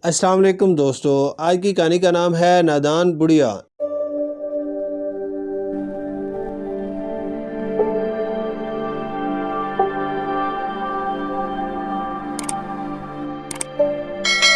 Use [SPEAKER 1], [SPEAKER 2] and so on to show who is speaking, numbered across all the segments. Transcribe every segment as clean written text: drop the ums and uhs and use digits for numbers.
[SPEAKER 1] السلام علیکم دوستو، آج کی کہانی کا نام ہے نادان بڑھیا۔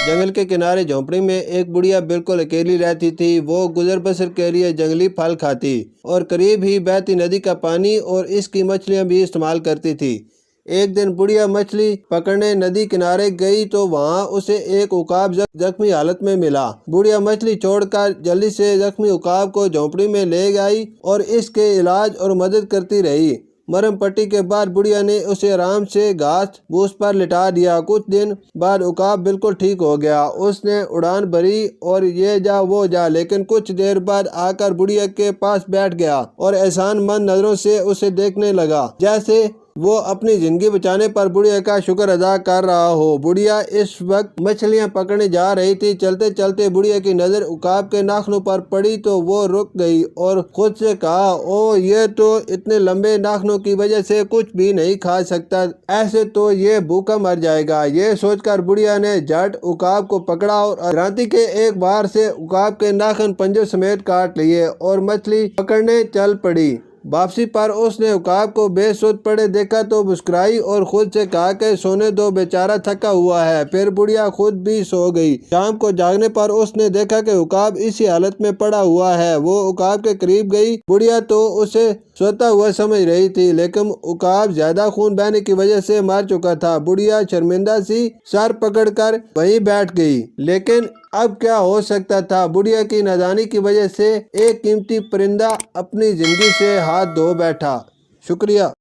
[SPEAKER 1] جنگل کے کنارے جھونپڑی میں ایک بڑھیا بالکل اکیلی رہتی تھی۔ وہ گزر بسر کے لیے جنگلی پھل کھاتی اور قریب ہی بہتی ندی کا پانی اور اس کی مچھلیاں بھی استعمال کرتی تھی۔ ایک دن بڑھیا مچھلی پکڑنے ندی کنارے گئی تو وہاں اسے ایک عقاب زخمی حالت میں ملا۔ بڑھیا مچھلی چھوڑ کر جلدی سے زخمی عقاب کو جھونپڑی میں لے گئی اور اس کے علاج اور مدد کرتی رہی۔ مرہم پٹی کے بعد بڑھیا نے اسے آرام سے گھاس بھوس پر لٹا دیا۔ کچھ دن بعد عقاب بالکل ٹھیک ہو گیا۔ اس نے اڑان بھری اور یہ جا وہ جا، لیکن کچھ دیر بعد آ کر بڑھیا کے پاس بیٹھ گیا اور احسان مند نظروں سے اسے دیکھنے لگا، جیسے وہ اپنی زندگی بچانے پر بڑھیا کا شکر ادا کر رہا ہو۔ بڑھیا اس وقت مچھلیاں پکڑنے جا رہی تھی۔ چلتے چلتے بڑھیا کی نظر عقاب کے ناخنوں پر پڑی تو وہ رک گئی اور خود سے کہا، او یہ تو اتنے لمبے ناخنوں کی وجہ سے کچھ بھی نہیں کھا سکتا، ایسے تو یہ بھوکا مر جائے گا۔ یہ سوچ کر بڑھیا نے جھٹ عقاب کو پکڑا اور گھرانتی کے ایک بار سے عقاب کے ناخن پنجوں سمیت کاٹ لیے اور مچھلی پکڑنے چل پڑی۔ واپسی پر اس نے عقاب کو بے سود پڑے دیکھا تو مسکرائی اور خود سے کہا کہ سونے دو، بیچارہ تھکا ہوا ہے۔ پھر بڑھیا خود بھی سو گئی۔ شام کو جاگنے پر اس نے دیکھا کہ عقاب اسی حالت میں پڑا ہوا ہے۔ وہ عقاب کے قریب گئی۔ بڑھیا تو اسے سوتا ہوا سمجھ رہی تھی، لیکن عقاب زیادہ خون بہنے کی وجہ سے مر چکا تھا۔ بڑھیا شرمندہ سی سر پکڑ کر وہیں بیٹھ گئی، لیکن اب کیا ہو سکتا تھا؟ بڑھیا کی نادانی کی وجہ سے ایک قیمتی پرندہ اپنی زندگی سے ہاتھ دھو بیٹھا۔ شکریہ۔